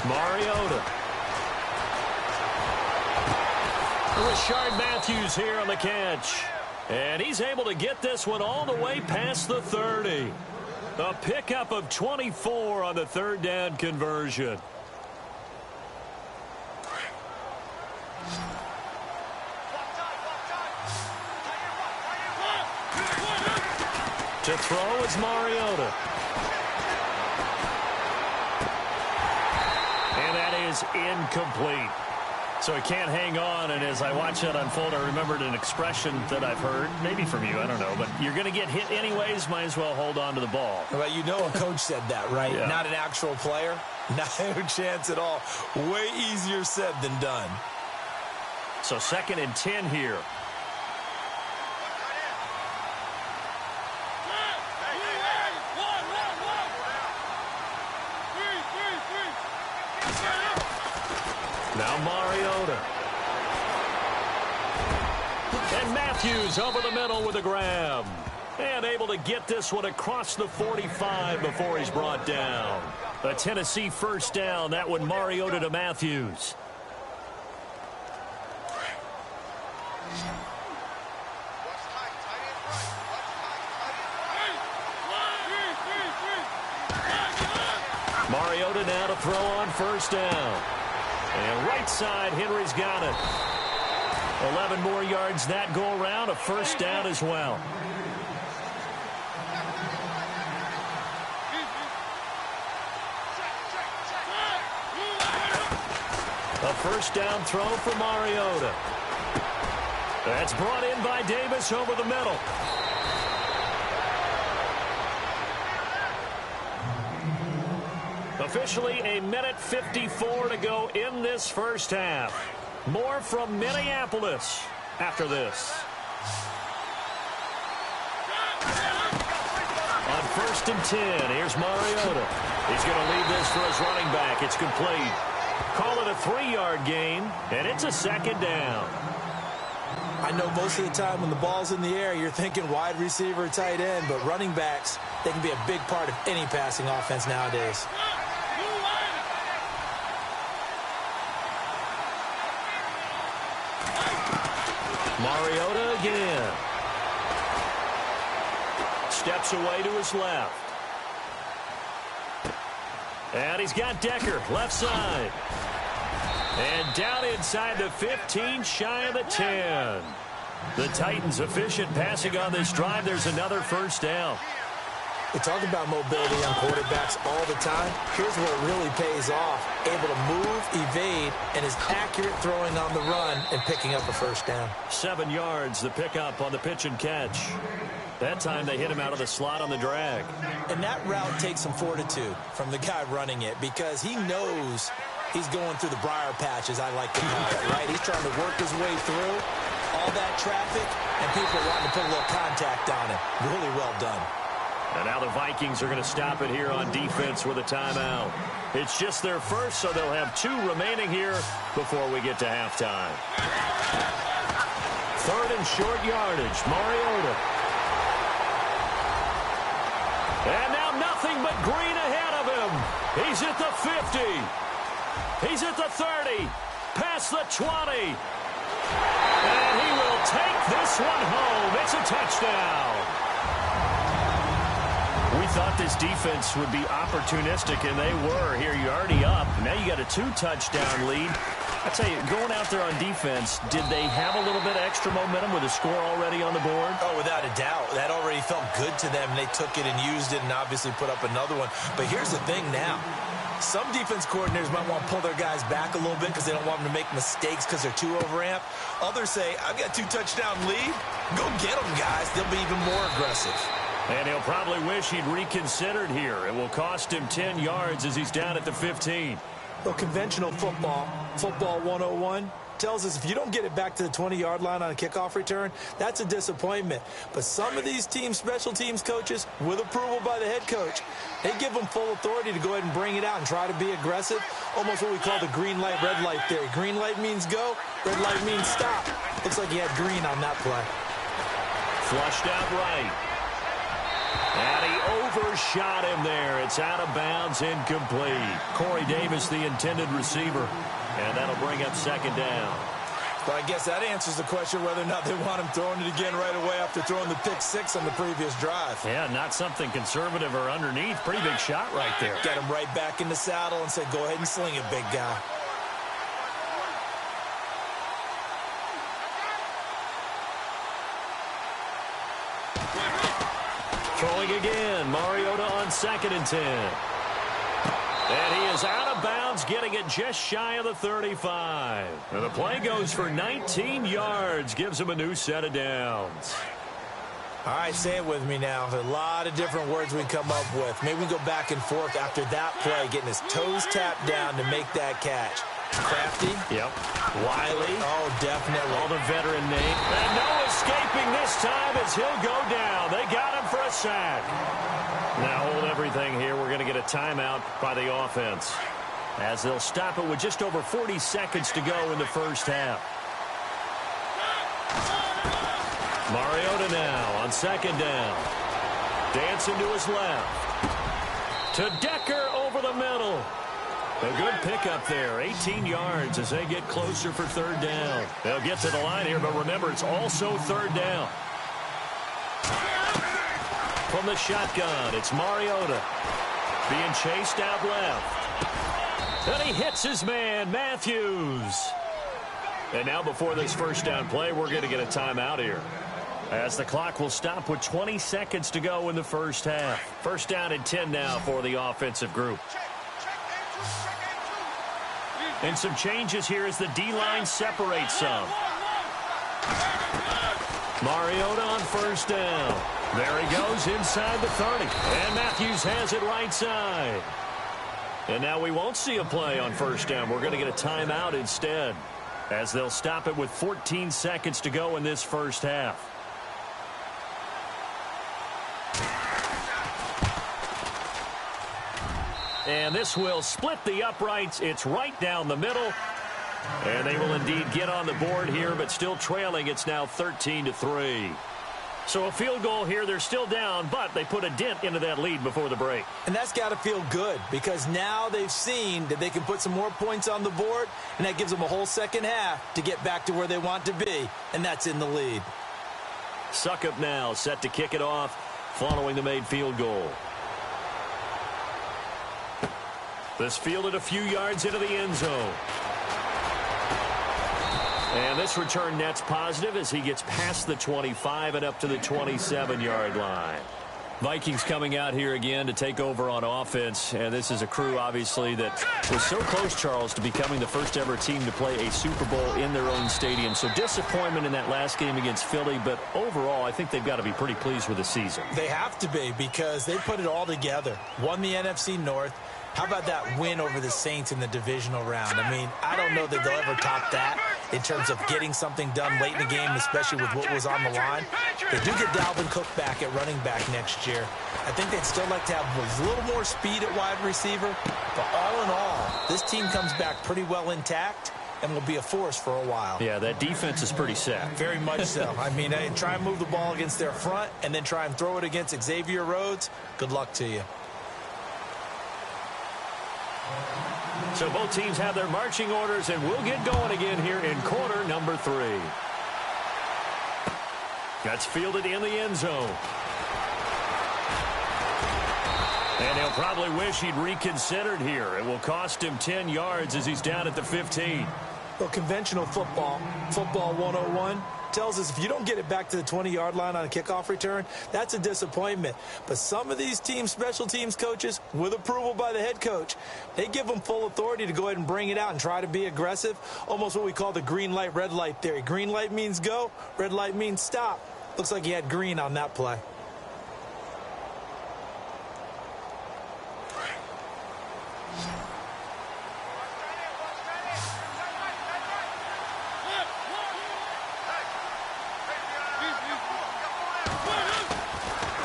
Mariota. Rashard Matthews here on the catch. And he's able to get this one all the way past the 30. A pickup of 24 on the third down conversion. To throw is Mariota. And that is incomplete. So he can't hang on, and as I watch that unfold, I remembered an expression that I've heard, maybe from you, I don't know, but you're going to get hit anyways, might as well hold on to the ball. Well, you know a coach said that, right? Yeah. Not an actual player. No chance at all. Way easier said than done. So 2nd and 10 here. Now Mariota. And Matthews over the middle with a grab. And able to get this one across the 45 before he's brought down. A Tennessee first down. That one Mariota to Matthews. Mariota now to throw on first down. And right side, Henry's got it. 11 more yards that go around, a first down as well. A first down throw for Mariota. That's brought in by Davis over the middle. Officially a minute 54 to go in this first half. More from Minneapolis after this. On 1st and 10, here's Mariota. He's going to leave this for his running back. It's complete. Call it a 3-yard gain, and it's a 2nd down. I know most of the time when the ball's in the air, you're thinking wide receiver, tight end, but running backs, they can be a big part of any passing offense nowadays. Mariota again. Steps away to his left. And he's got Decker, left side. And down inside the 15, shy of the 10. The Titans efficient passing on this drive. There's another first down. We talk about mobility on quarterbacks all the time. Here's where it really pays off. Able to move, evade, and is accurate throwing on the run and picking up a first down. 7 yards, the pickup on the pitch and catch. That time they hit him out of the slot on the drag. And that route takes some fortitude from the guy running it because he knows he's going through the briar patch, as I like to call it, right? He's trying to work his way through all that traffic, and people are wanting to put a little contact on him. Really well done. And now the Vikings are going to stop it here on defense with a timeout. It's just their first, so they'll have 2 remaining here before we get to halftime. 3rd and short yardage, Mariota. And now nothing but green ahead of him. He's at the 50. He's at the 30. Past the 20. And he will take this one home. It's a touchdown. We thought this defense would be opportunistic, and they were. Here, you're already up. Now you got a 2-touchdown lead. I tell you, going out there on defense, did they have a little bit of extra momentum with a score already on the board? Oh, without a doubt. That already felt good to them. They took it and used it and obviously put up another one. But here's the thing now. Some defense coordinators might want to pull their guys back a little bit because they don't want them to make mistakes because they're too overamped. Others say, I've got 2-touchdown lead. Go get them, guys. They'll be even more aggressive. And he'll probably wish he'd reconsidered here. It will cost him 10 yards as he's down at the 15. Well, conventional football 101, tells us if you don't get it back to the 20-yard line on a kickoff return, that's a disappointment. But some of these teams, special teams coaches, with approval by the head coach, they give them full authority to go ahead and bring it out and try to be aggressive. Almost what we call the green light, red light theory. Green light means go, red light means stop. Looks like he had green on that play. Flushed out right. And he overshot him there. It's out of bounds, incomplete. Corey Davis, the intended receiver. And that'll bring up second down. Well, I guess that answers the question whether or not they want him throwing it again right away after throwing the pick six on the previous drive. Yeah, not something conservative or underneath. Pretty big shot right there. Get him right back in the saddle and say, go ahead and sling it, big guy. Throwing again. Mariota on 2nd and 10. And he is out of bounds, getting it just shy of the 35. And the play goes for 19 yards. Gives him a new set of downs. All right, say it with me now. There's a lot of different words we come up with. Maybe we go back and forth after that play, getting his toes tapped down to make that catch. Crafty. Yep. Wiley. Oh, definitely. All the veteran name. And no escaping this time as he'll go down. They got him for a sack. Now hold everything here. We're going to get a timeout by the offense, as they'll stop it with just over 40 seconds to go in the first half. Mariota now on 2nd down. Dancing to his left. To Decker over the middle. A good pickup there. 18 yards as they get closer for 3rd down. They'll get to the line here, but remember, it's also 3rd down. From the shotgun, it's Mariota being chased out left. And he hits his man, Matthews. And now before this first down play, we're going to get a timeout here, as the clock will stop with 20 seconds to go in the first half. 1st down and 10 now for the offensive group. And some changes here as the D-line separates some. Mariota on 1st down. There he goes inside the 30. And Matthews has it right side. And now we won't see a play on 1st down. We're going to get a timeout instead, as they'll stop it with 14 seconds to go in this first half. And this will split the uprights. It's right down the middle. And they will indeed get on the board here, but still trailing. It's now 13-3. So a field goal here. They're still down, but they put a dent into that lead before the break. And that's got to feel good, because now they've seen that they can put some more points on the board, and that gives them a whole second half to get back to where they want to be, and that's in the lead. Suckup now set to kick it off following the made field goal. This fielded a few yards into the end zone. And this return net's positive as he gets past the 25 and up to the 27-yard line. Vikings coming out here again to take over on offense. And this is a crew, obviously, that was so close, Charles, to becoming the first ever team to play a Super Bowl in their own stadium. So disappointment in that last game against Philly. But overall, I think they've got to be pretty pleased with the season. They have to be, because they put it all together. Won the NFC North. How about that win over the Saints in the divisional round? I mean, I don't know that they'll ever top that in terms of getting something done late in the game, especially with what was on the line. They do get Dalvin Cook back at running back next year. I think they'd still like to have a little more speed at wide receiver. But all in all, this team comes back pretty well intact and will be a force for a while. Yeah, that defense is pretty set. Very much so. I mean, try and move the ball against their front and then try and throw it against Xavier Rhodes. Good luck to you. So both teams have their marching orders, and we'll get going again here in quarter number 3. That's fielded in the end zone. And he'll probably wish he'd reconsidered here. It will cost him 10 yards as he's down at the 15. Well, conventional football 101, tells us if you don't get it back to the 20-yard line on a kickoff return, that's a disappointment. But some of these teams, special teams coaches, with approval by the head coach, they give them full authority to go ahead and bring it out and try to be aggressive. Almost what we call the green light, red light theory. Green light means go, red light means stop. Looks like he had green on that play.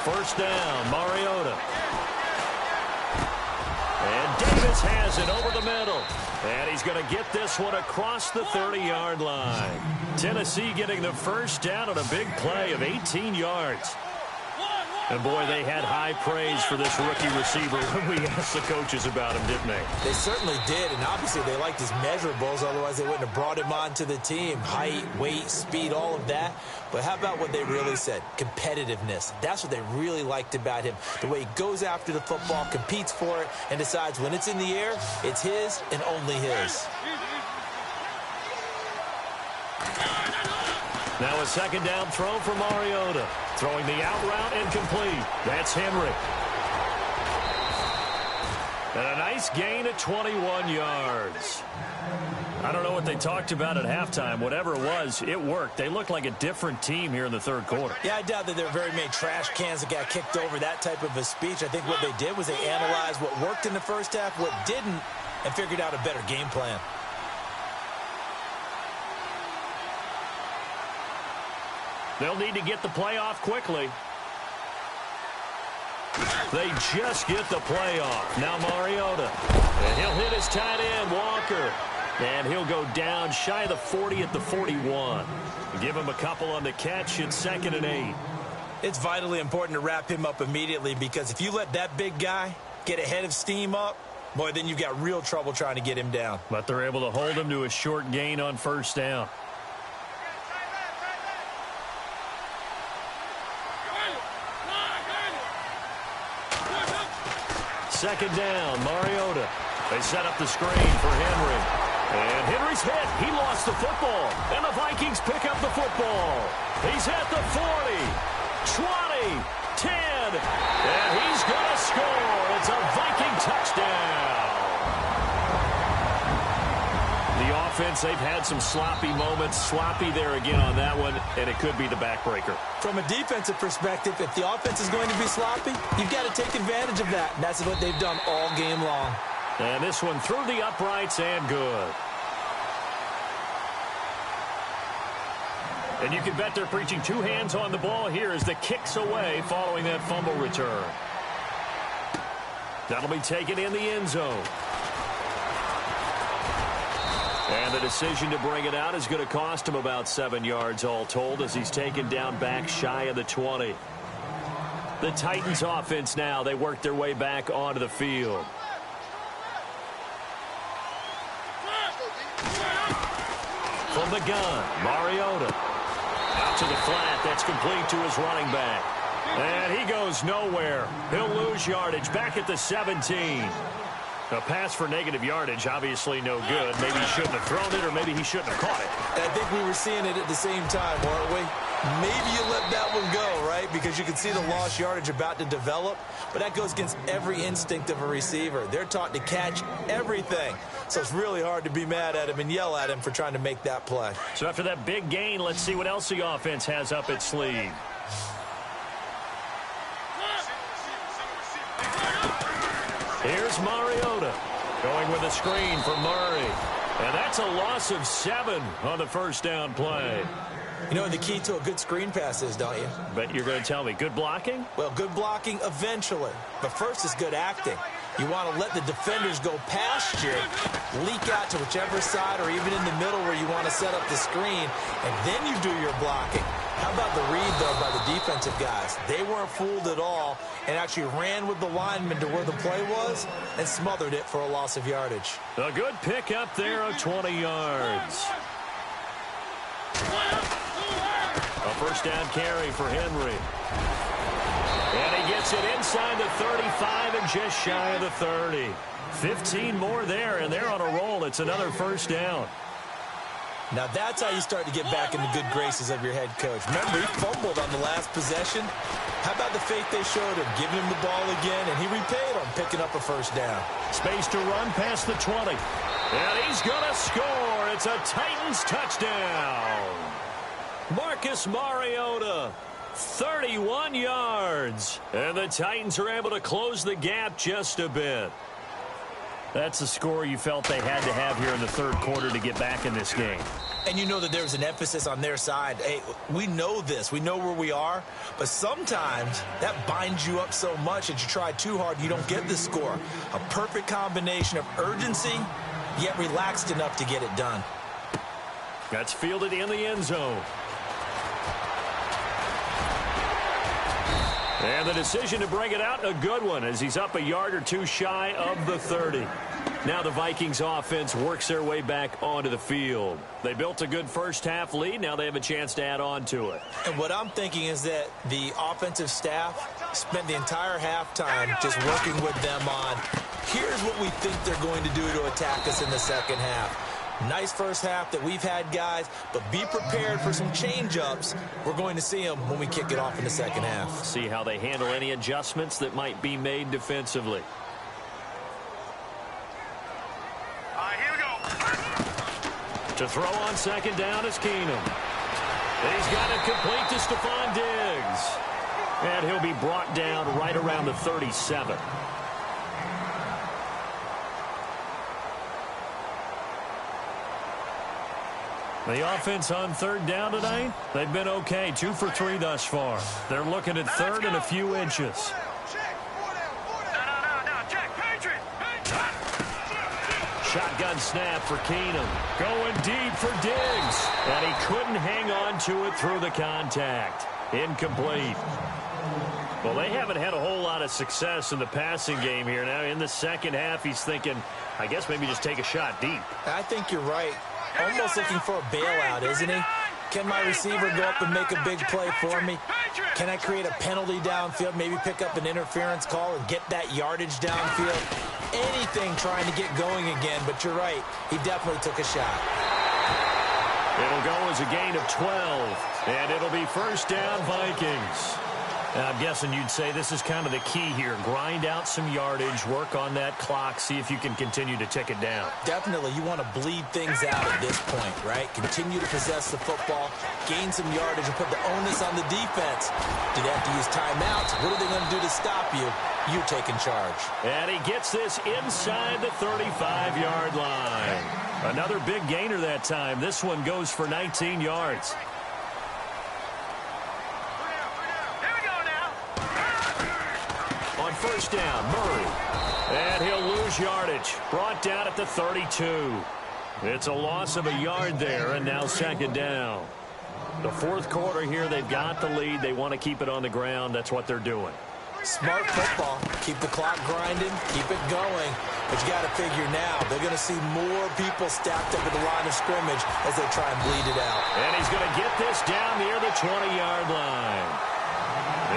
First down, Mariota. And Davis has it over the middle. And he's going to get this one across the 30-yard line. Tennessee getting the first down on a big play of 18 yards. And, boy, they had high praise for this rookie receiver when we asked the coaches about him, didn't they? They certainly did, and obviously they liked his measurables. Otherwise, they wouldn't have brought him onto the team. Height, weight, speed, all of that. But how about what they really said? Competitiveness. That's what they really liked about him. The way he goes after the football, competes for it, and decides when it's in the air, it's his and only his. Now a second down throw for Mariota. Throwing the out route incomplete. That's Henry. And a nice gain at 21 yards. I don't know what they talked about at halftime. Whatever it was, it worked. They looked like a different team here in the third quarter. Yeah, I doubt that there were very many trash cans that got kicked over, that type of a speech. I think what they did was they analyzed what worked in the first half, what didn't, and figured out a better game plan. They'll need to get the play off quickly. They just get the play off. Now Mariota. And he'll hit his tight end, Walker. And he'll go down shy of the 40 at the 41. Give him a couple on the catch. It's 2nd and 8. It's vitally important to wrap him up immediately, because if you let that big guy get ahead of steam up, boy, then you've got real trouble trying to get him down. But they're able to hold him to a short gain on first down. Second down, Mariota. They set up the screen for Henry. And Henry's hit. He lost the football. And the Vikings pick up the football. He's at the 40, 20, 10. And he's going to score. It's a Viking touchdown. The offense, they've had some sloppy moments. Sloppy there again on that one, and it could be the backbreaker. From a defensive perspective, if the offense is going to be sloppy, you've got to take advantage of that. And that's what they've done all game long. And this one through the uprights and good. And you can bet they're preaching two hands on the ball here as the kick's away following that fumble return. That'll be taken in the end zone. And the decision to bring it out is going to cost him about 7 yards all told, as he's taken down back shy of the 20. The Titans offense now, they work their way back onto the field. From the gun, Mariota. Out to the flat, that's complete to his running back. And he goes nowhere. He'll lose yardage back at the 17. A pass for negative yardage, obviously no good. Maybe he shouldn't have thrown it, or maybe he shouldn't have caught it. I think we were seeing it at the same time, weren't we? Maybe you let that one go, right? Because you can see the lost yardage about to develop. But that goes against every instinct of a receiver. They're taught to catch everything. So it's really hard to be mad at him and yell at him for trying to make that play. So after that big gain, let's see what else the offense has up its sleeve. Here's Mariota going with a screen for Murray. And that's a loss of 7 on the first down play. You know what the key to a good screen pass is, don't you? But you're going to tell me, good blocking? Well, good blocking eventually. But first is good acting. You want to let the defenders go past you, leak out to whichever side or even in the middle where you want to set up the screen, and then you do your blocking. How about the read, though, by the defensive guys? They weren't fooled at all and actually ran with the lineman to where the play was and smothered it for a loss of yardage. A good pick up there of 20 yards. A first down carry for Henry. And he gets it inside the 35 and just shy of the 30. 15 more there, and they're on a roll. It's another first down. Now that's how you start to get back in the good graces of your head coach. Remember, he fumbled on the last possession. How about the faith they showed him, giving him the ball again, and he repaid on picking up a first down. Space to run past the 20. And he's going to score. It's a Titans touchdown. Marcus Mariota, 31 yards. And the Titans are able to close the gap just a bit. That's the score you felt they had to have here in the third quarter to get back in this game. And you know that there's an emphasis on their side. Hey, we know this. We know where we are. But sometimes that binds you up so much that you try too hard, you don't get the score. A perfect combination of urgency, yet relaxed enough to get it done. That's fielded in the end zone. And the decision to bring it out, a good one, as he's up a yard or two shy of the 30. Now the Vikings offense works their way back onto the field. They built a good first-half lead. Now they have a chance to add on to it. And what I'm thinking is that the offensive staff spent the entire halftime just working with them on, here's what we think they're going to do to attack us in the second half. Nice first half that we've had, guys, but be prepared for some change-ups. We're going to see them when we kick it off in the second half. See how they handle any adjustments that might be made defensively. Here we go. To throw on second down is Keenum. He's got it complete to Stephon Diggs. And he'll be brought down right around the 37. The offense on third down tonight, they've been okay. 2 for 3 thus far. They're looking at third and a few inches. Shotgun snap for Keenum. Going deep for Diggs. And he couldn't hang on to it through the contact. Incomplete. Well, they haven't had a whole lot of success in the passing game here. Now, in the second half, he's thinking, I guess maybe just take a shot deep. I think you're right. Almost looking for a bailout, isn't he? Can my receiver go up and make a big play for me? Can I create a penalty downfield, maybe pick up an interference call and get that yardage downfield? Anything trying to get going again, but you're right. He definitely took a shot. It'll go as a gain of 12, and it'll be first down Vikings. I'm guessing you'd say this is kind of the key here. Grind out some yardage, work on that clock, see if you can continue to tick it down. Definitely. You want to bleed things out at this point, right? Continue to possess the football, gain some yardage, and put the onus on the defense. Do they have to use timeouts? What are they going to do to stop you? You're taking charge. And he gets this inside the 35-yard line. Another big gainer that time. This one goes for 19 yards. First down, Murray. And he'll lose yardage. Brought down at the 32. It's a loss of a yard there, and now second down. The fourth quarter here, they've got the lead. They want to keep it on the ground. That's what they're doing. Smart football. Keep the clock grinding. Keep it going. But you got to figure now, they're going to see more people stacked up at the line of scrimmage as they try and bleed it out. And he's going to get this down near the 20-yard line.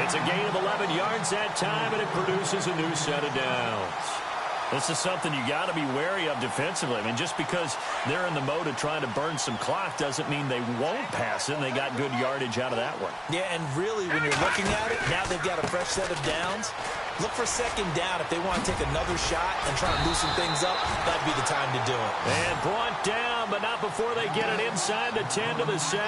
It's a gain of 11 yards that time, and it produces a new set of downs. This is something you got to be wary of defensively. I mean, just because they're in the mode of trying to burn some clock doesn't mean they won't pass it, and they got good yardage out of that one. Yeah, and really, when you're looking at it, now they've got a fresh set of downs. Look for second down if they want to take another shot and try and loosen things up. That'd be the time to do it. And brought down, but not before they get it inside the 10 to the 7.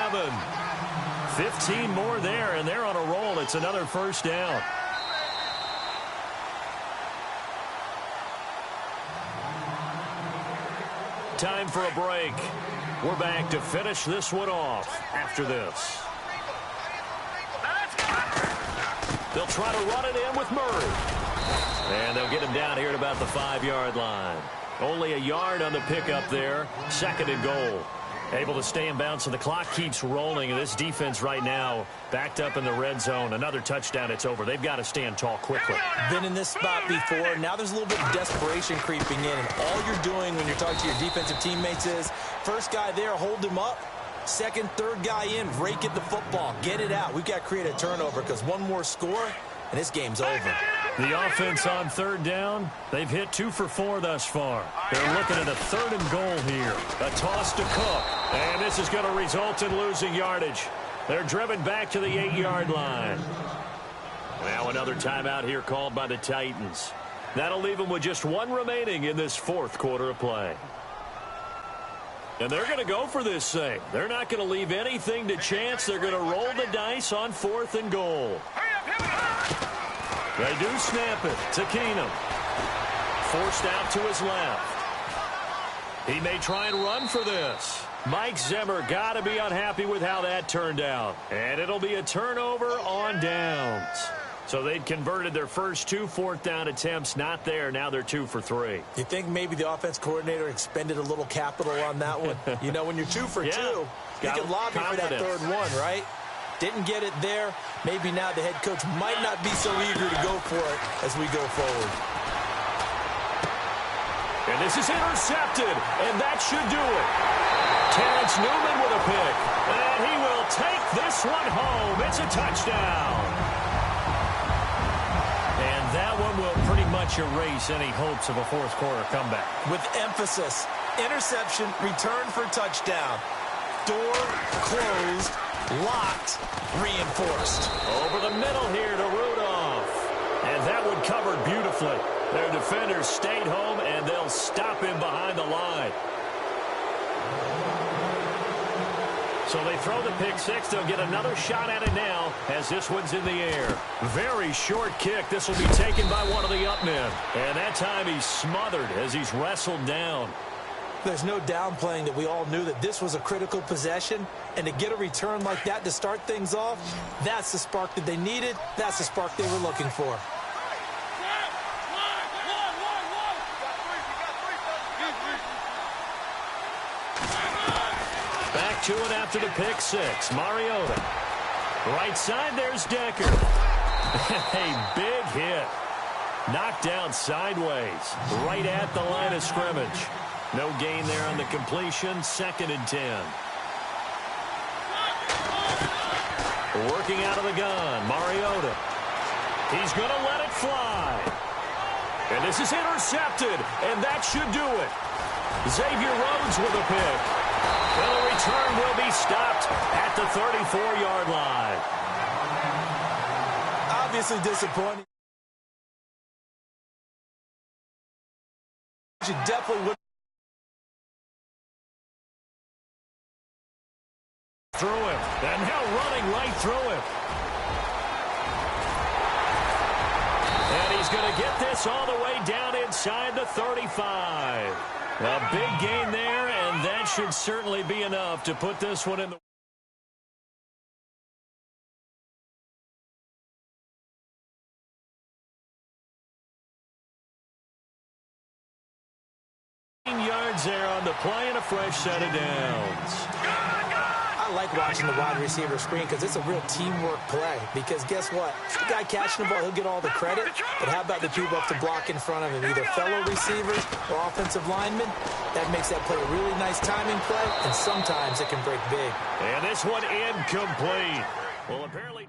15 more there, and they're on a roll. It's another first down. Time for a break. We're back to finish this one off after this. They'll try to run it in with Murray. And they'll get him down here at about the 5-yard line. Only a yard on the pickup there. Second and goal. Able to stay in bounds, and the clock keeps rolling. And this defense right now backed up in the red zone. Another touchdown, it's over. They've got to stand tall quickly. Been in this spot before. Now there's a little bit of desperation creeping in. And all you're doing when you're talking to your defensive teammates is, first guy there, hold him up. Second, third guy in, rake at the football. Get it out. We've got to create a turnover because one more score, and this game's over. The offense on third down, they've hit 2 for 4 thus far. They're looking at a third and goal here. A toss to Cook. And this is going to result in losing yardage. They're driven back to the 8-yard line. Now another timeout here called by the Titans. That'll leave them with just 1 remaining in this fourth quarter of play. And they're going to go for this thing. They're not going to leave anything to chance. They're going to roll the dice on 4th and goal. They do snap it to Keenum. Forced out to his left. He may try and run for this. Mike Zimmer got to be unhappy with how that turned out. And it'll be a turnover on downs. So they'd converted their first 2 fourth-down attempts. Not there. Now they're 2 for 3. You think maybe the offense coordinator expended a little capital on that one? You know, when you're 2 for 2, you can lobby for that third one, right? Didn't get it there. Maybe now the head coach might not be so eager to go for it as we go forward. And this is intercepted, and that should do it. Terrence Newman with a pick, and he will take this one home. It's a touchdown. And that one will pretty much erase any hopes of a fourth quarter comeback. With emphasis, interception, return for touchdown. Door closed, locked, reinforced. Over the middle here to Rudolph. And that one covered beautifully. Their defenders stayed home, and they'll stop him behind the line. So they throw the pick six. They'll get another shot at it now as this one's in the air. Very short kick. This will be taken by one of the up men. And that time he's smothered as he's wrestled down. There's no downplaying that we all knew that this was a critical possession. And to get a return like that to start things off, that's the spark that they needed. That's the spark they were looking for. Back to it after the pick six. Mariota. Right side, there's Decker. A big hit. Knocked down sideways. Right at the line of scrimmage. No gain there on the completion. 2nd and 10. Working out of the gun. Mariota. He's going to let it fly. And this is intercepted. And that should do it. Xavier Rhodes with a pick. Well, the return will be stopped at the 34-yard line. Obviously disappointing. You definitely would. Through him. And now running right through him. And he's going to get this all the way down inside the 35. A big gain there, and that should certainly be enough to put this one in the yards there on the play and a fresh set of downs. I like watching the wide receiver screen because it's a real teamwork play. Because guess what? The guy catching the ball, he'll get all the credit. But how about the people up to block in front of him? Either fellow receivers or offensive linemen. That makes that play a really nice timing play. And sometimes it can break big. And this one incomplete. Well, apparently...